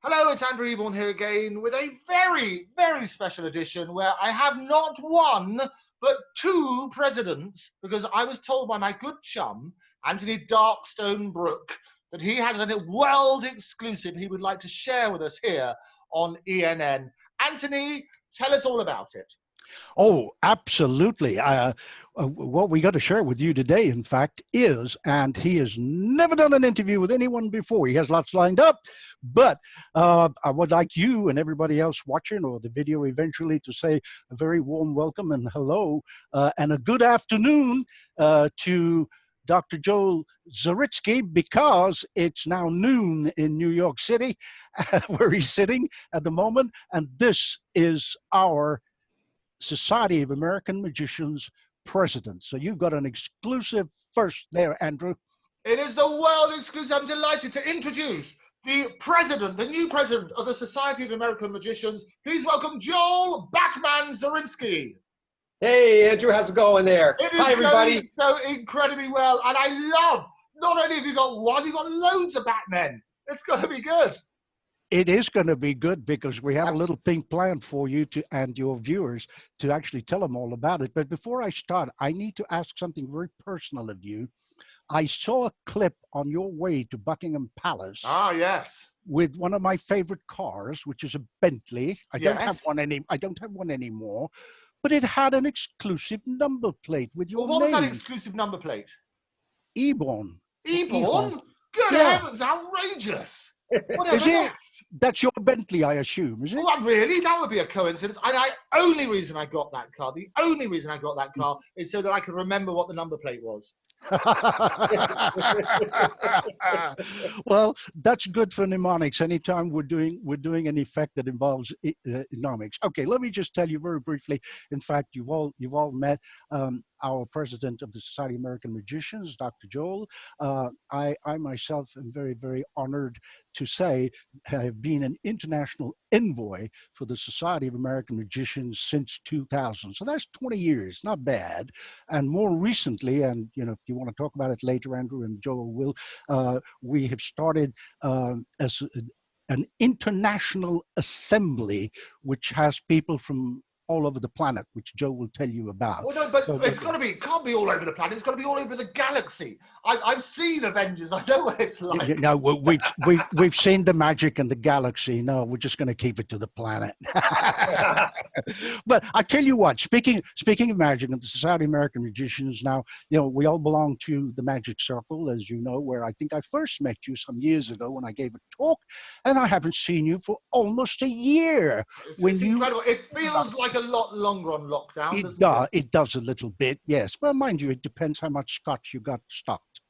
Hello, it's Andrew Eborn here again with a very, very special edition where I have not one, but two presidents, because I was told by my good chum, Anthony Darkstone Brook, that he has a world exclusive he would like to share with us here on ENN. Anthony, tell us all about it. Oh, absolutely. What we got to share with you today, in fact, is, and he has never done an interview with anyone before. He has lots lined up, but I would like you and everybody else watching or the video eventually to say a very warm welcome and hello and a good afternoon to Dr. Joel Zaritsky, because it's now noon in New York City, where he's sitting at the moment, and this is our Society of American Magicians president. So you've got an exclusive first there, Andrew. It is the world exclusive. I'm delighted to introduce the president, the new president of the Society of American Magicians. Please welcome Joel Batman Zaritsky. Hey, Andrew, how's it going there? It is Hi, everybody. going so incredibly well, and I love, not only have you got one, you've got loads of Batmen. It's going to be good. It is going to be good because we have a little thing planned for you to and your viewers to actually tell them all about it. But before I start, I need to ask something very personal of you. I saw a clip on your way to Buckingham Palace. Ah, yes. With one of my favorite cars, which is a Bentley. I don't have one anymore, but it had an exclusive number plate with your name. What was that exclusive number plate? Eborn. Eborn? Good heavens, outrageous. Is it? That's your Bentley, I assume, is it? Well, really? That would be a coincidence. And the only reason I got that car is so that I could remember what the number plate was. Well, that's good for mnemonics. Anytime we're doing an effect that involves mnemonics. Okay, let me just tell you very briefly. In fact, you've all met our president of the Society of American Magicians, Dr. Joel. I myself am very, very honored to say I have been an international envoy for the Society of American Magicians since 2000. So that's 20 years, not bad. And more recently, and you know, if you want to talk about it later, Andrew and Joel will, we have started as an international assembly, which has people from all over the planet, which Joe will tell you about. Well, no, but so, it can't be all over the planet. It's got to be all over the galaxy. I've seen Avengers. I know what it's like. No, we've seen the magic in the galaxy. No, we're just going to keep it to the planet. But I tell you what, speaking of magic and the Society of American Magicians, now, you know, we all belong to the Magic Circle, as you know, where I think I first met you some years ago when I gave a talk, and I haven't seen you for almost a year. It's incredible. It feels like a lot longer on lockdown, doesn't it? It does a little bit, yes. But mind you, it depends how much scotch you got stocked.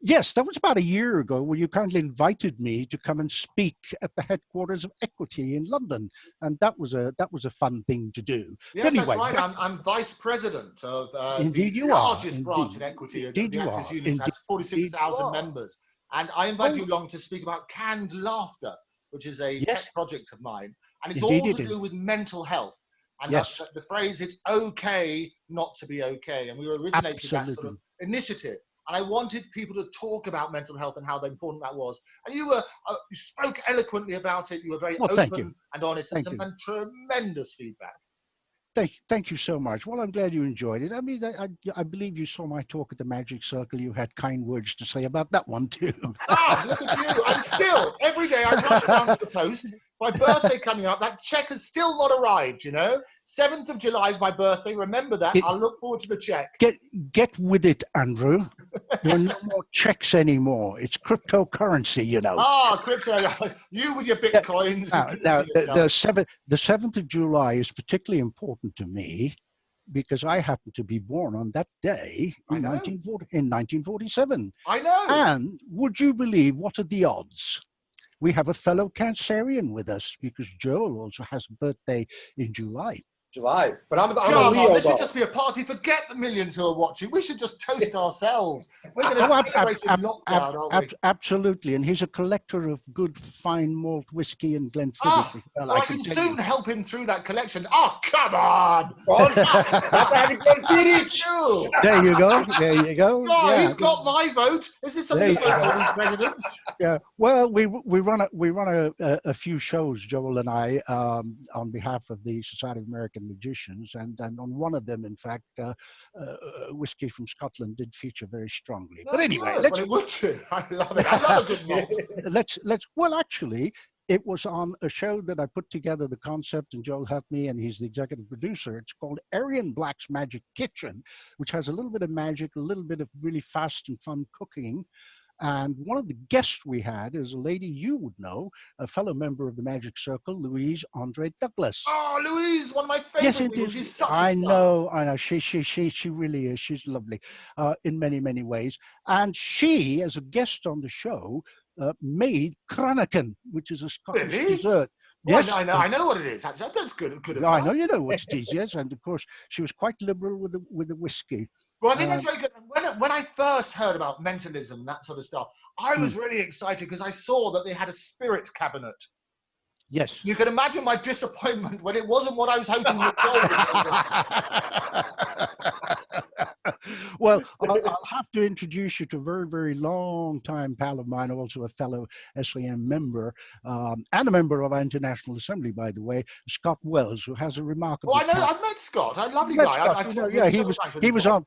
Yes, that was about a year ago when you kindly invited me to come and speak at the headquarters of Equity in London, and that was a fun thing to do. Yes, anyway, that's right. I'm vice president of the largest branch in Equity. The Actors Union has 46,000 members, and I invite you along to speak about canned laughter, which is a pet project of mine, and it's all to do with mental health. And the phrase, it's okay not to be okay. And we originated that sort of initiative. And I wanted people to talk about mental health and how important that was. And you spoke eloquently about it. You were very open and honest, and some tremendous feedback. Thank you so much. Well, I'm glad you enjoyed it. I mean, I believe you saw my talk at the Magic Circle. You had kind words to say about that one too. Ah, look at you. I'm still, every day I rush down to the post. It's my birthday coming up. That check has still not arrived, you know. 7th of July is my birthday. Remember that. I'll look forward to the check. Get with it, Andrew. There are no more checks anymore. It's cryptocurrency, you know. Ah, crypto. You with your bitcoins. Now the 7th of July is particularly important to me because I happen to be born on that day in 1947. I know. And would you believe, what are the odds? We have a fellow Cancerian with us because Joel also has a birthday in July. July. But I'm a Come Leo, on, this though. should just be a party. Forget the millions who are watching. We should just toast ourselves. We're going to celebrate in lockdown, aren't we? Absolutely. And he's a collector of good, fine malt whiskey and Glenfiddich. Ah, well, I can soon help him through that collection. Oh, come on. There you go. There you go. Oh, yeah. He's got my vote. Is this something about presidents? Yeah. Well, we run a few shows, Joel and I, on behalf of the Society of American Magicians, and on one of them, in fact, whiskey from Scotland did feature very strongly. But anyway, I love it. I love a good malt. Well, actually, it was on a show that I put together the concept, and Joel helped me, and he's the executive producer. It's called Arian Black's Magic Kitchen, which has a little bit of magic, a little bit of really fast and fun cooking. And one of the guests we had is a lady you would know, a fellow member of the Magic Circle, Louise Andre Douglas. Oh, Louise, one of my favorite people. She's such a star. I know. She really is. She's lovely in many, many ways. And she, as a guest on the show, made Kranaken, which is a Scottish dessert. Yes, well, I know what it is. That's good. I know you know what it is. Yes, and of course she was quite liberal with the whiskey. Well, I think that's very good. When I first heard about mentalism, that sort of stuff, I was really excited because I saw that they had a spirit cabinet. Yes. You can imagine my disappointment when it wasn't what I was hoping it Well, I'll have to introduce you to a very, very long-time pal of mine, also a fellow SAM member, and a member of our International Assembly, by the way, Scott Wells, who has a remarkable. Oh, I know. I've met Scott. A lovely guy.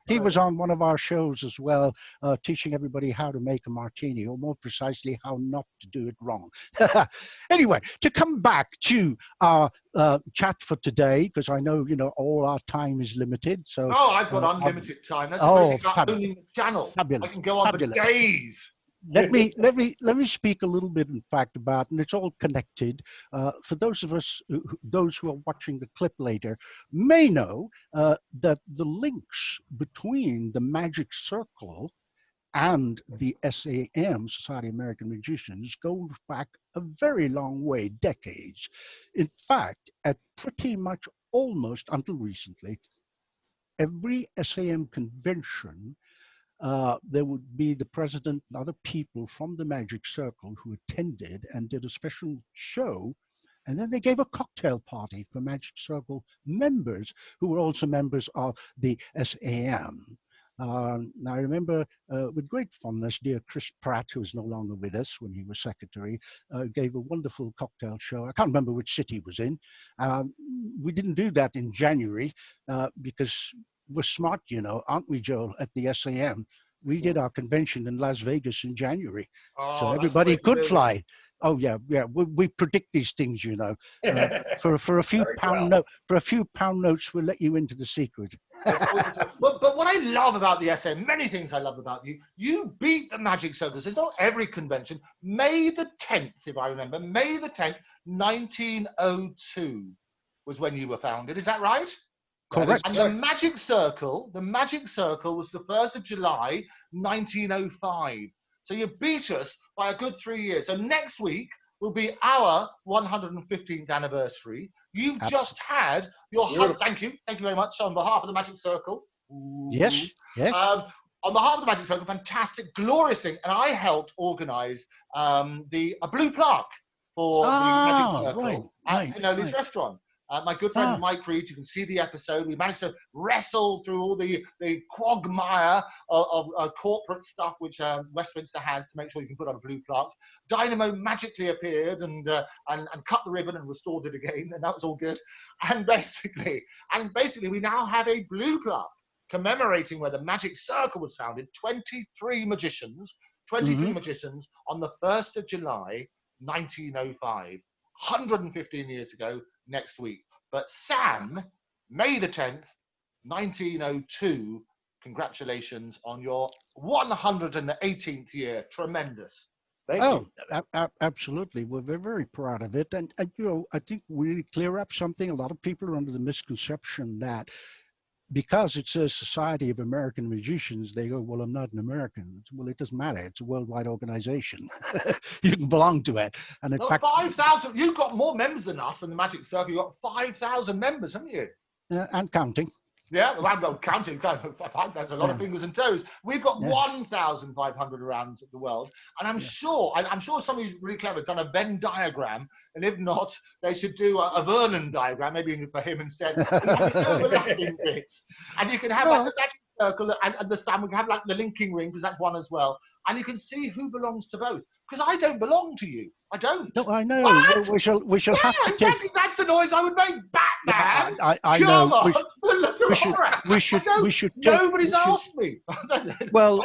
He was on one of our shows as well, teaching everybody how to make a martini, or more precisely, how not to do it wrong. Anyway, to come back to our chat for today, because I know all our time is limited. So I've got unlimited time. That's owning the channel. Fabulous. I can go on for days. Let me speak a little bit, in fact, about, and it's all connected. For those of us, those who are watching the clip later, may know that the links between the Magic Circle and the SAM, Society of American Magicians, go back a very long way, decades. In fact, at pretty much almost until recently, every SAM convention, there would be the president and other people from the Magic Circle who attended and did a special show. And then they gave a cocktail party for Magic Circle members who were also members of the SAM. Now, I remember with great fondness, dear Chris Pratt, who is no longer with us when he was secretary, gave a wonderful cocktail show. I can't remember which city it was in. We didn't do that in January because we're smart, aren't we, Joel, at the SAM? We did our convention in Las Vegas in January, so everybody could fly. Oh yeah. We predict these things, For a few pound notes, we'll let you into the secret. But what I love about the SM, many things I love about you. You beat the Magic Circus. It's not every convention. May the 10th, if I remember, May the 10th, 1902 was when you were founded. Is that right? Correct. And the Magic Circle was the 1st of July, 1905. So you beat us by a good 3 years. So next week will be our 115th anniversary. You've just had your thank you very much on behalf of the Magic Circle. Yes. On behalf of the Magic Circle, fantastic, glorious thing. And I helped organise a blue plaque for the Magic Circle at Pinoli's restaurant. My good friend Mike Reed, you can see the episode. We managed to wrestle through all the quagmire of corporate stuff which Westminster has to make sure you can put on a blue plaque. Dynamo magically appeared and cut the ribbon and restored it again, and that was all good. And basically, we now have a blue plaque commemorating where the Magic Circle was founded. 23 magicians on the 1st of July, 1905. 115 years ago next week. But Sam, May the 10th, 1902, congratulations on your 118th year. Tremendous. Thank you. Absolutely. We're very proud of it. And I think we need to clear up something. A lot of people are under the misconception that because it says Society of American Magicians, they go, well, I'm not an American. Well, it doesn't matter. It's a worldwide organization. You can belong to it. And in fact, 5,000, you've got more members than us in the Magic Circle. You've got 5,000 members, haven't you? And counting. Yeah, well, I'm not counting. That's a lot of fingers and toes. We've got 1,500 around the world, and I'm sure somebody's really clever has done a Venn diagram, and if not, they should do a Vernon diagram, maybe for him instead. And have the overlapping bits, and you can have like the magic circle and the sun. We can have like the linking ring, because that's one as well, and you can see who belongs to both. Because I don't belong to you. I don't. No, I know. What? We shall have to exactly. That's the noise I would make. Batman. I know. We should. Nobody's asked me. Well,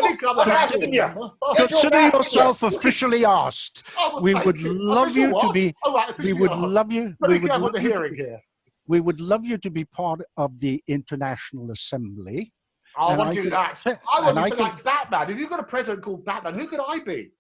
consider yourself officially asked. We would love you to be. We would love you. We would love you. We would love you to be part of the International Assembly. I want to do that. I want to be like Batman. If you've got a president called Batman, who could I be?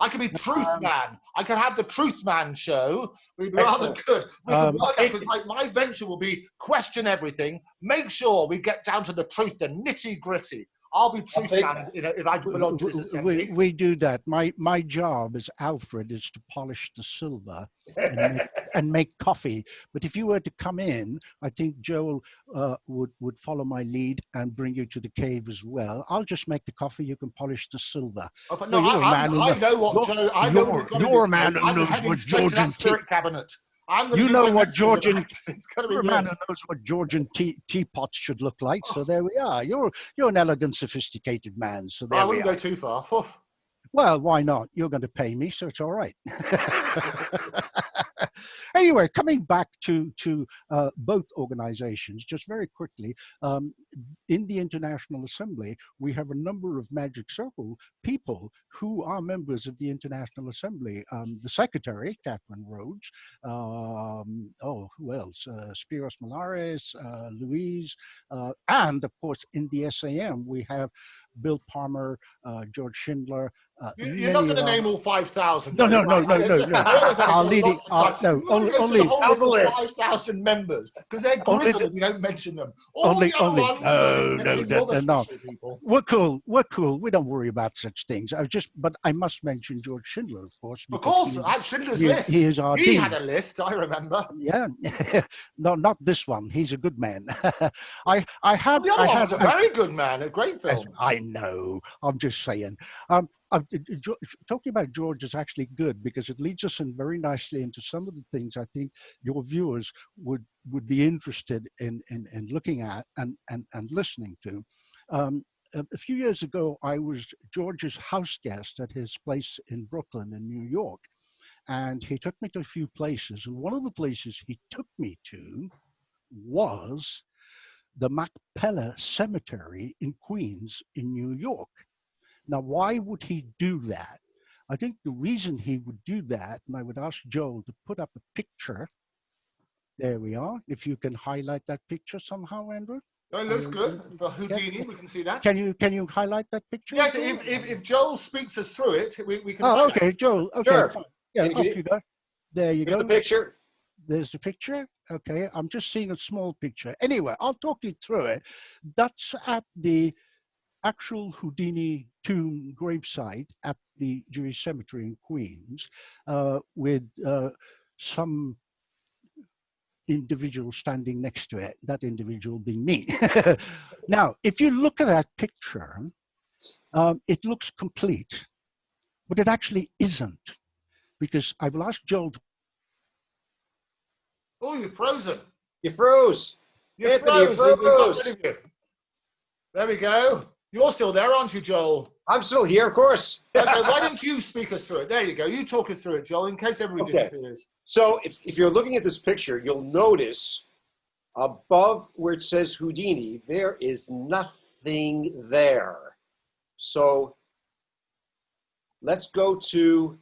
I could be Truth Man. I could have the Truth Man show. We'd be rather good. We can work out, my venture will be question everything, make sure we get down to the truth, the nitty gritty. I'll be Truth Man, if I belong to this assembly. We do that. My job as Alfred is to polish the silver and make coffee. But if you were to come in, I think Joel would follow my lead and bring you to the cave as well. I'll just make the coffee. You can polish the silver. You're a man who knows what Georgian spirit cabinet. You know what Georgian. You're a man who knows what Georgian teapots should look like. So there we are. You're an elegant, sophisticated man. So there we are. I wouldn't go too far. Well, why not? You're going to pay me, so it's all right. Anyway, coming back to both organizations, just very quickly, in the International Assembly, we have a number of Magic Circle people who are members of the International Assembly. The secretary, Catherine Rhodes, who else? Spiros Malares, Louise, and of course, in the SAM, we have Bill Palmer, George Schindler. You're not going to name all 5,000. No. I'll lead it. Only 5,000 members, because they're grizzled if you don't mention them. No. We're cool. We don't worry about such things. But I must mention George Schindler, of course. Of course, I have Schindler's list. He is our dean. He had a list, I remember. Yeah, no, not this one. He's a good man. The other one was a very good man. A great film. I know. I'm just saying. Talking about George is actually good, because it leads us in very nicely into some of the things I think your viewers would be interested in looking at and listening to. A few years ago, I was George's house guest at his place in Brooklyn in New York, and he took me to a few places. And one of the places he took me to was the Machpelah Cemetery in Queens in New York. Now, why would he do that? I think the reason he would do that, and I would ask Joel to put up a picture. There we are. If you can highlight that picture somehow, Andrew. Oh, it looks good. For Houdini, we can see that. Can you highlight that picture? Yes, if Joel speaks us through it, we can. Oh, okay, Joel. Okay. Sure. Yeah, off you go. There you go. The picture. There's the picture. Okay, I'm just seeing a small picture. Anyway, I'll talk you through it. That's at the actual Houdini tomb gravesite at the Jewish cemetery in Queens, with some individual standing next to it, that individual being me. Now, if you look at that picture, it looks complete, but it actually isn't, because I will ask Joel to... Oh, you're frozen. You froze. Anthony, you froze. There we go. You're still there, aren't you, Joel? I'm still here, of course. Okay, why don't you speak us through it? There you go. You talk us through it, Joel, in case everybody disappears. So if you're looking at this picture, you'll notice above where it says Houdini, there is nothing there. So let's go to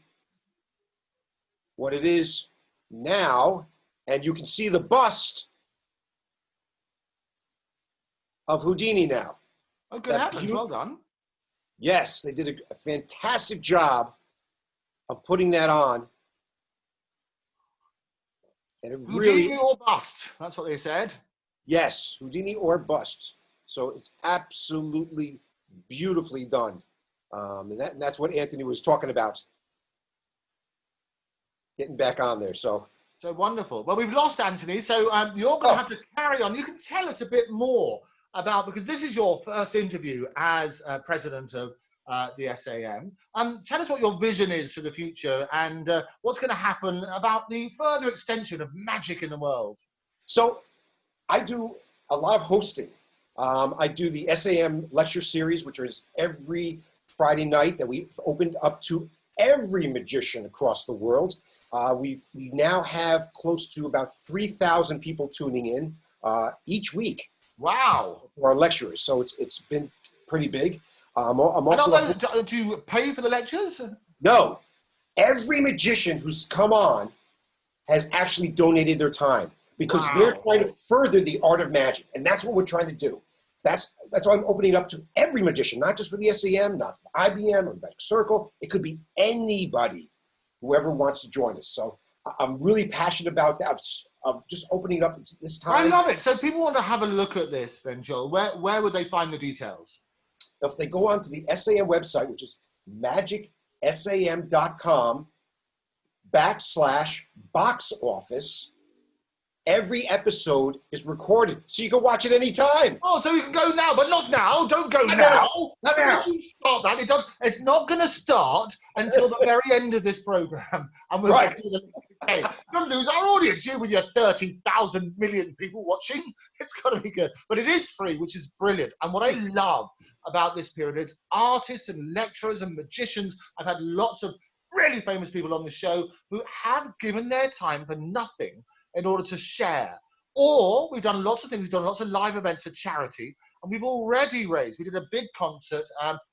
what it is now, and you can see the bust of Houdini now. Oh, good heavens, well done. Yes, they did a fantastic job of putting that on. And it Houdini or bust, that's what they said. Yes, Houdini or bust. So it's absolutely beautifully done. And that's what Anthony was talking about. Getting back on there, so So wonderful. Well, we've lost Anthony, so you're going to have to carry on. You can tell us a bit more about, because this is your first interview as president of the SAM. Tell us what your vision is for the future and what's going to happen about the further extension of magic in the world. So I do a lot of hosting. I do the SAM lecture series, which is every Friday night that we've opened up to every magician across the world. We now have close to about 3,000 people tuning in each week. Wow! For our lecturers, so it's been pretty big. I'm also. Do you pay for the lectures? No, every magician who's come on has actually donated their time because they're trying to further the art of magic, and that's what we're trying to do. That's why I'm opening it up to every magician, not just for the SAM, not for IBM or Magic Circle. It could be anybody, whoever wants to join us. So I'm really passionate about that, of just opening it up this time. I love it. So people want to have a look at this then, Joel. Where would they find the details? If they go onto the SAM website, which is magicsam.com/box office, every episode is recorded, so you can watch it anytime. Oh, so you can go now, but not now. Don't go now. Not now. Start that. It's not going to start until the very end of this program. And we'll get to the You'll lose our audience. You with your 30,000 million people watching. It's got to be good. But it is free, which is brilliant. And what I love about this period is artists and lecturers and magicians. I've had lots of really famous people on the show who have given their time for nothing in order to share. Or we've done lots of things. We've done lots of live events for charity. And we've already raised, we did a big concert,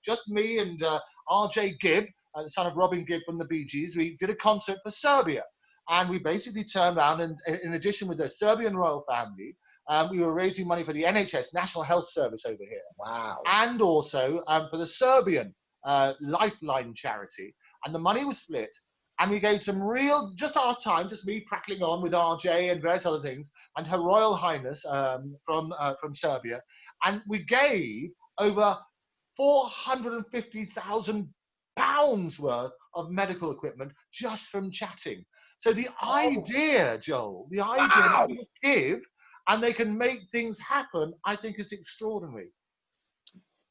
just me and RJ Gibb, the son of Robin Gibb from the Bee Gees. We did a concert for Serbia. And we basically turned around and in addition with the Serbian royal family, we were raising money for the NHS, National Health Service over here. Wow. And also for the Serbian Lifeline charity. And the money was split. And we gave some real, just our time, just me prattling on with RJ and various other things, and Her Royal Highness from Serbia. And we gave over £450,000 worth of medical equipment just from chatting. So the idea, Joel, the idea that you give and they can make things happen, I think is extraordinary.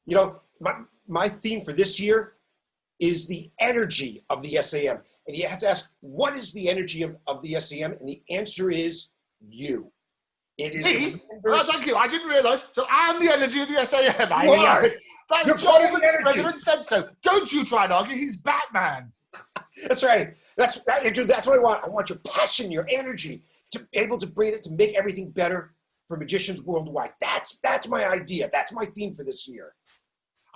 You know, my theme for this year is the energy of the SAM. And you have to ask, what is the energy of the SAM? And the answer is you. It is. Me? Oh, thank you. I didn't realize. So I'm the energy of the SAM. I love it. You're Joel, the president said so. Don't you try and argue. He's Batman. That's right. That's what I want. I want your passion, your energy, to be able to bring it, to make everything better for magicians worldwide. That's my idea. That's my theme for this year.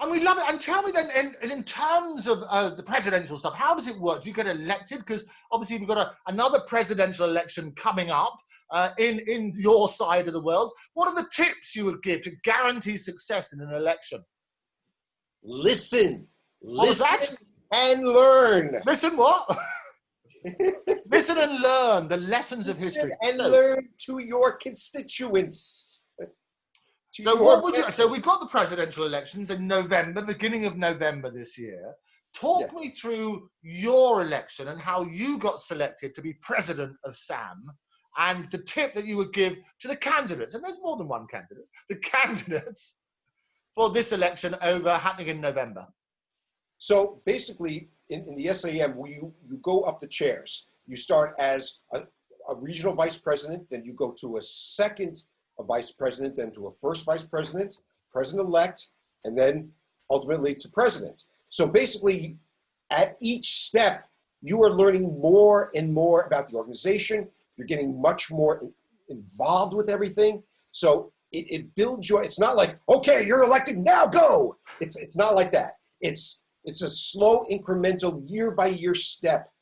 And we love it. And tell me then, in terms of the presidential stuff, how does it work? Do you get elected? Because obviously we've got another presidential election coming up in your side of the world. What are the tips you would give to guarantee success in an election? Listen and learn. Listen what? Listen and learn the lessons of history. And learn to your constituents. So we've got the presidential elections in November, beginning of November this year. Talk me through your election and how you got selected to be president of SAM and the tip that you would give to the candidates, and there's more than one candidate, the candidates for this election happening in November. So basically, in the SAM, you go up the chairs. You start as a regional vice president, then you go to a second vice president, then to a first vice president, president-elect, and then ultimately to president. So basically, at each step, you are learning more and more about the organization. You're getting much more involved with everything. So it builds your, it's not like, okay, you're elected, now go. It's not like that. It's a slow, incremental, year-by-year step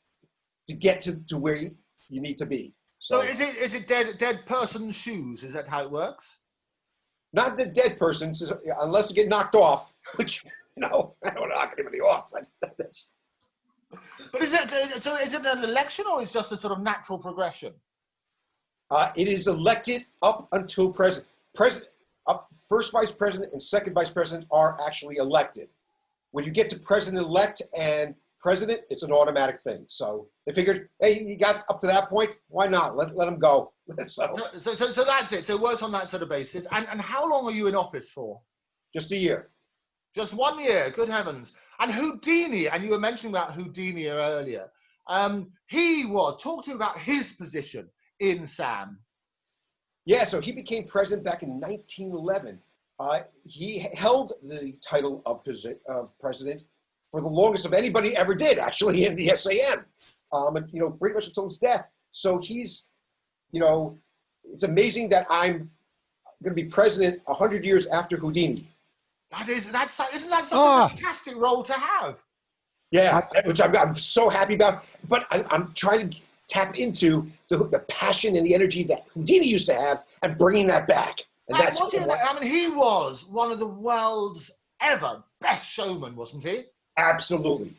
to get to where you need to be. So is it dead person's shoes? Is that how it works? Not the dead person, unless you get knocked off, which, I don't knock anybody off. But is it an election or is it just a sort of natural progression? It is elected up until president. First vice president and second vice president are actually elected. When you get to president-elect and president, it's an automatic thing. So they figured, hey, you got up to that point, why not? Let him go. So that's it. So it works on that sort of basis. And how long are you in office for? just a year. Just 1 year. Good heavens. And Houdini, and you were mentioning about Houdini earlier. Talk to me about his position in SAM. Yeah, so he became president back in 1911. He held the title of president for the longest of anybody ever did, actually, in the SAM, and, pretty much until his death. So he's, it's amazing that I'm going to be president 100 years after Houdini. Isn't that such a fantastic role to have? Yeah, which I'm so happy about. But I'm trying to tap into the passion and the energy that Houdini used to have and bringing that back. And that's he was one of the world's ever best showmen, wasn't he? Absolutely.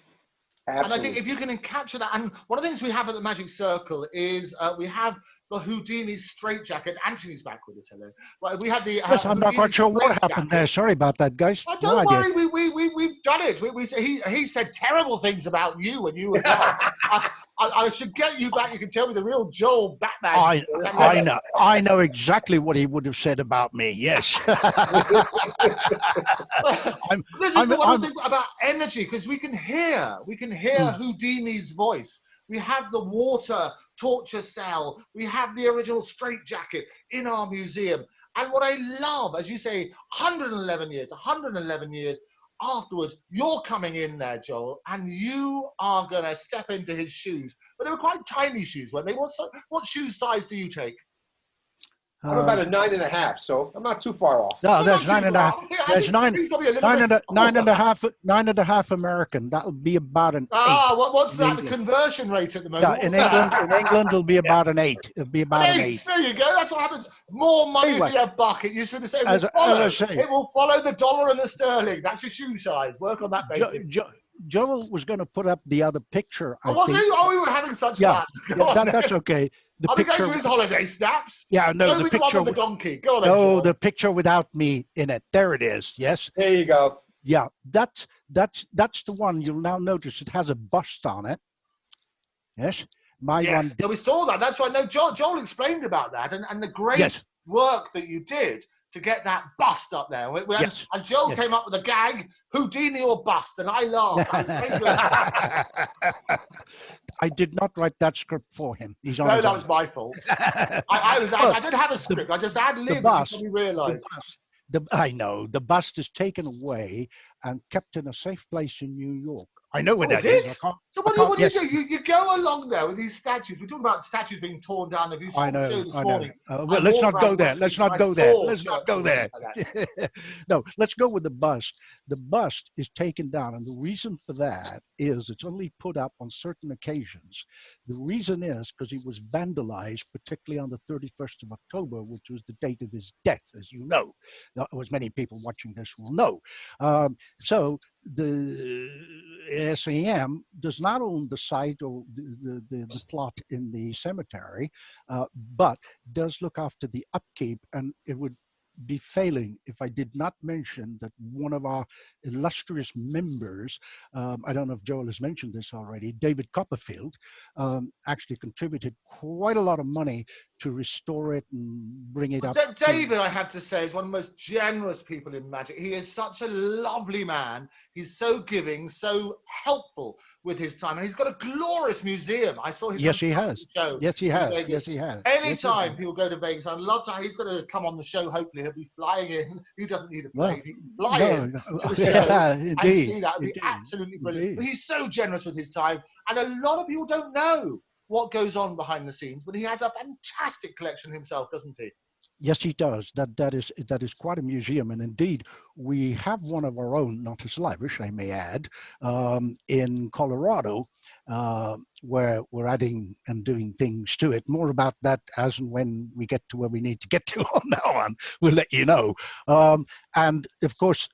And I think if you can capture that, and one of the things we have at the Magic Circle is we have the Houdini straitjacket. Anthony's back with us, hello. Well, we had the. Yes, I'm not quite sure what happened there. Sorry about that, guys. Oh, don't worry, we've done it. He said terrible things about you when you were gone. I should get you back. You can tell me the real Joel Batman. I know exactly what he would have said about me. Yes. This is the one thing about energy, because we can hear Houdini's voice. We have the water torture cell. We have the original straitjacket in our museum. And what I love, as you say, 111 years afterwards, you're coming in there, Joel, and you are going to step into his shoes. But they were quite tiny shoes, weren't they? What shoe size do you take? I'm about a 9.5, so I'm not too far off. No, that's 9.5. There's 9.5 American. That'll be about an 8. What's that? The conversion rate at the moment? Yeah, in England, it'll be about an 8. It'll be about an 8. There you go. That's what happens. More money for your buck. It used to say it will follow the dollar and the sterling. That's your shoe size. Work on that basis. Joel was going to put up the other picture. We were having such fun. That's okay. Are we going to his holiday snaps? Yeah, no, the picture with the donkey. Go on, then, no, the picture without me in it. There it is. Yes. There you go. Yeah, that's the one. You'll now notice it has a bust on it. Yes. One. So we saw that. That's right. No, Joel explained about that and the great work that you did to get that bust up there. And Joel came up with a gag, Houdini or bust, and I laughed. I did not write that script for him. That was my fault. I didn't have a script. I just ad-libbed, as you probably realised. I know. The bust is taken away and kept in a safe place in New York. I know where that is. So what do you do? You go along there with these statues. We talk about statues being torn down. Have you seen the show this morning? Well, let's not go there. Let's not go there. Let's not go there. No, let's go with the bust. The bust is taken down, and the reason for that is it's only put up on certain occasions. The reason is because he was vandalized, particularly on the 31st of October, which was the date of his death, as you know. As many people watching this will know. So the SAM does not own the site or the plot in the cemetery, but does look after the upkeep, and it would be failing if I did not mention that one of our illustrious members, I don't know if Joel has mentioned this already, David Copperfield, actually contributed quite a lot of money to restore it and bring it up. David, I have to say, is one of the most generous people in magic. He is such a lovely man. He's so giving, so helpful with his time. And he's got a glorious museum. I saw his show. Yes, he has. Anytime people go to Vegas, I'd love to. He's going to come on the show. Hopefully, he'll be flying in. He doesn't need a plane. He can fly in to the show and see that. It would be absolutely brilliant. But he's so generous with his time. And a lot of people don't know what goes on behind the scenes, but he has a fantastic collection himself, doesn't he? Yes, he does. That is quite a museum, and indeed, we have one of our own, not as lavish, I may add, in Colorado, where we're adding and doing things to it. More about that as and when we get to where we need to get to on that one. We'll let you know. And of course,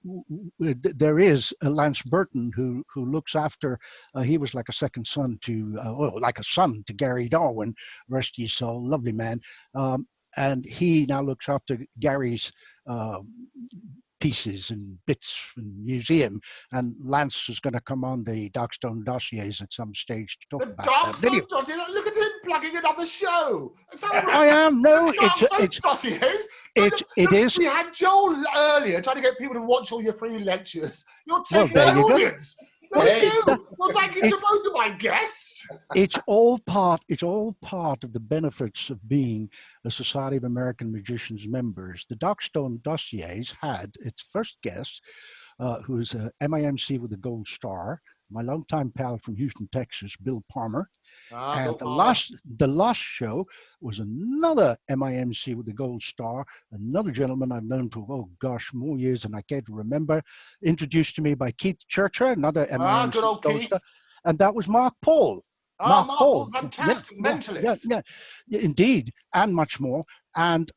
there is Lance Burton who looks after. He was like a second son to, like a son to Gary Darwin, rest his soul, lovely man. And he now looks after Gary's pieces and bits from the museum. And Lance is going to come on the Darkstone dossiers at some stage to talk about that. Darkstone dossier? Look at him plugging another show. I am. No, Darkstone dossiers. It is. We had Joel earlier trying to get people to watch all your free lectures. You're taking there an you audience. Look at you. Well, thank you to both of my guests. It's all part of the benefits of being a Society of American Magicians members. The Darkstone dossiers had its first guest, who is a MIMC with a gold star, my longtime pal from Houston, Texas, Bill Palmer. And the last show was another MIMC with a gold star, another gentleman I've known for, oh gosh, more years than I care to remember, introduced to me by Keith Churcher, another MIMC good old gold Keith. star, and that was Mark Paul. Mark Paul, fantastic mentalist. Yeah, indeed, and much more. And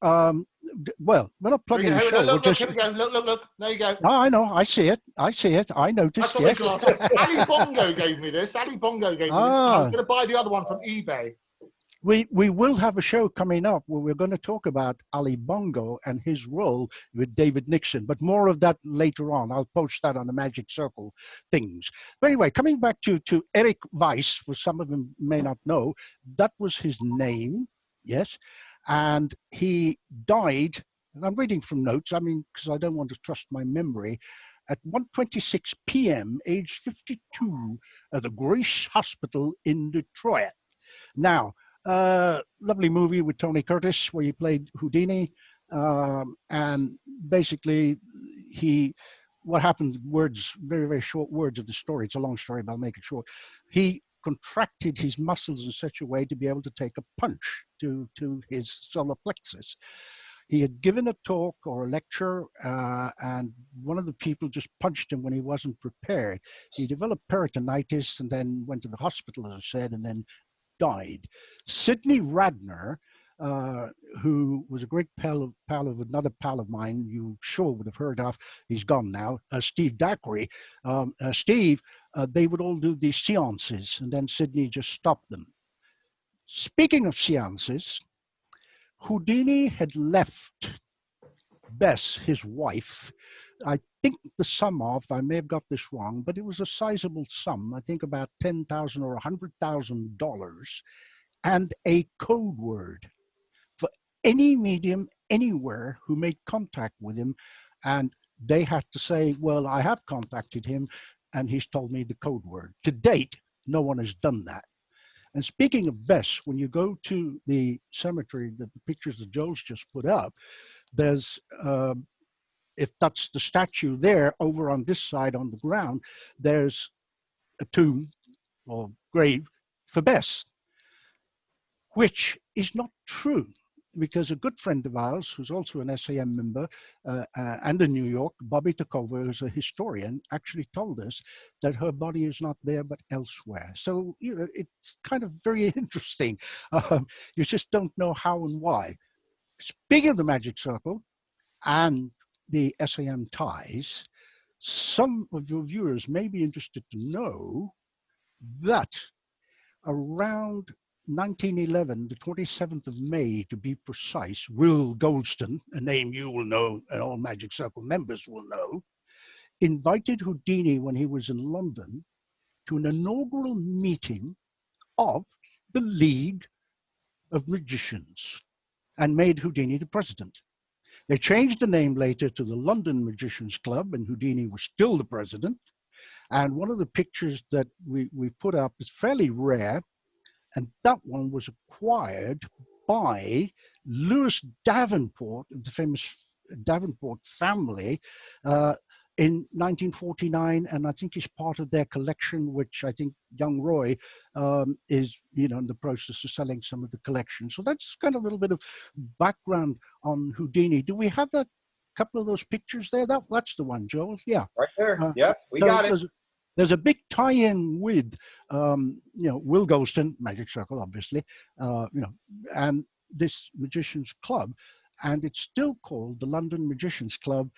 well, we're not plugging the show. Look, here we go. Look. There you go. I know. I see it. I noticed. Yes. Ali Bongo gave me this. Ali Bongo gave me this. I was going to buy the other one from eBay. We will have a show coming up where we're going to talk about Ali Bongo and his role with David Nixon, but more of that later on. I'll post that on the Magic Circle things. But anyway, coming back to Eric Weiss, for some of them may not know, that was his name, yes, and he died, and I'm reading from notes, I mean, because I don't want to trust my memory, at 1:26 p.m., age 52, at the Grace Hospital in Detroit. Now, lovely movie with Tony Curtis where he played Houdini, and basically what happened, very, very short words of the story, it's a long story but I'll make it short. He contracted his muscles in such a way to be able to take a punch to his solar plexus. He had given a talk or a lecture, and one of the people just punched him when he wasn't prepared. He developed peritonitis and then went to the hospital, as I said, and then died. Sidney Radner, who was a great pal of another pal of mine you sure would have heard of, he's gone now, Steve Dacquery. Steve, they would all do these seances, and then Sidney just stopped them. Speaking of seances, Houdini had left Bess, his wife, I think the sum of, I may have got this wrong, but it was a sizable sum, I think about $10,000 or $100,000, and a code word for any medium anywhere who made contact with him. And they had to say, well, I have contacted him and he's told me the code word. To date, no one has done that. And speaking of Bess, when you go to the cemetery, the pictures that Joel's just put up, there's, if that's the statue there, over on this side on the ground, there's a tomb or grave for Bess, which is not true, because a good friend of ours, who's also an SAM member and in New York, Bobby Tokova, who's a historian, actually told us that her body is not there but elsewhere. So, you know, it's kind of very interesting. You just don't know how and why. Speaking of the Magic Circle and the SAM ties, some of your viewers may be interested to know that around 1911, the 27th of May, to be precise, Will Goldston, a name you will know and all Magic Circle members will know, invited Houdini when he was in London to an inaugural meeting of the League of Magicians and made Houdini the president. They changed the name later to the London Magicians Club, and Houdini was still the president. And one of the pictures that we put up is fairly rare, and that one was acquired by Louis Davenport, the famous Davenport family, in 1949, and I think it's part of their collection, which I think young Roy is, you know, in the process of selling some of the collection. So that's kind of a little bit of background on Houdini. Do we have a couple of those pictures there? That's the one, Joel. Yeah. Right there. Yep, we got it. There's a big tie-in with, you know, Will Goldston, Magic Circle, obviously, you know, and this Magicians Club. And it's still called the London Magicians Club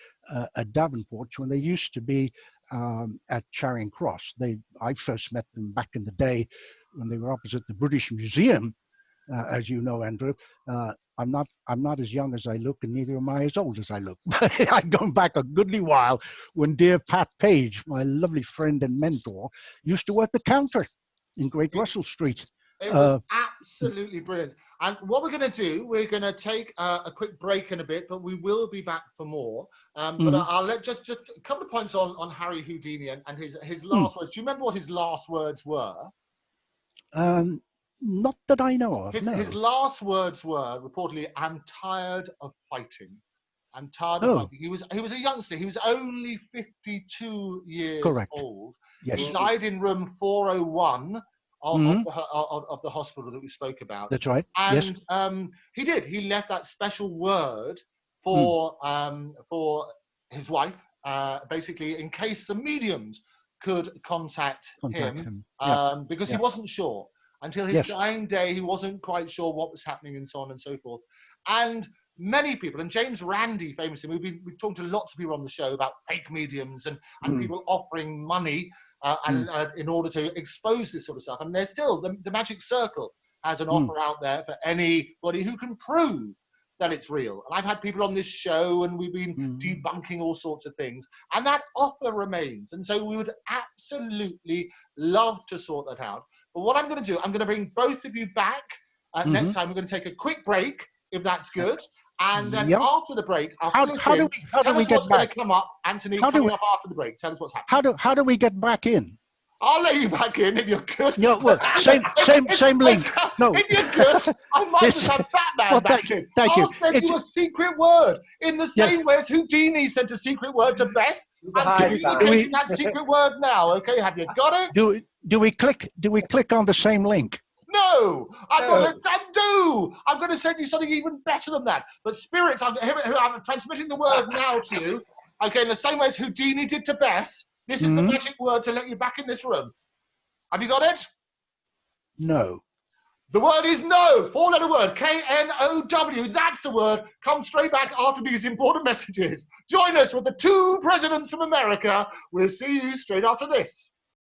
at Davenport, when they used to be at Charing Cross. I first met them back in the day when they were opposite the British Museum, as you know, Andrew. I'm not as young as I look, and neither am I as old as I look. I'm going back a goodly while when dear Pat Page, my lovely friend and mentor, used to work the counter in Great Russell Street. It was absolutely brilliant. And what we're going to do, we're going to take a quick break in a bit, but we will be back for more. But I'll let just a couple of points on Harry Houdini and his last words. Do you remember what his last words were? Not that I know of. His last words were reportedly, "I'm tired of fighting. I'm tired of fighting." He was a youngster. He was only 52 years old. Yes. He died in room 401 of the hospital that we spoke about. That's right. And he left that special word for his wife, basically in case the mediums could contact him. Because he wasn't sure. Until his dying day, he wasn't quite sure what was happening and so on and so forth. And many people, and James Randi famously, we've talked to lots of people on the show about fake mediums and people offering money in order to expose this sort of stuff. And there's still, the Magic Circle has an offer out there for anybody who can prove that it's real. And I've had people on this show and we've been debunking all sorts of things. And that offer remains. And so we would absolutely love to sort that out. But what I'm going to do, I'm going to bring both of you back next time. We're going to take a quick break, if that's good. And then after the break, how do we get what's back? going to come up, Anthony, coming up after the break. Tell us what's happening. How do we get back in? I'll let you back in if you're good. Yeah, well, same link. No. If you're good, I might just have Batman back in. I'll send you a secret word in the same way as Houdini sent a secret word to Bess. I'm communicating that secret word now. Okay, have you got it? Do we click on the same link? No, I'm going to send you something even better than that. But spirits, I'm transmitting the word now to you. Okay, in the same way as Houdini did to Bess. This is the magic word to let you back in this room. Have you got it? No. The word is no. 4-letter word. K-N-O-W. That's the word. Come straight back after these important messages. Join us with the 2 presidents from America. We'll see you straight after this.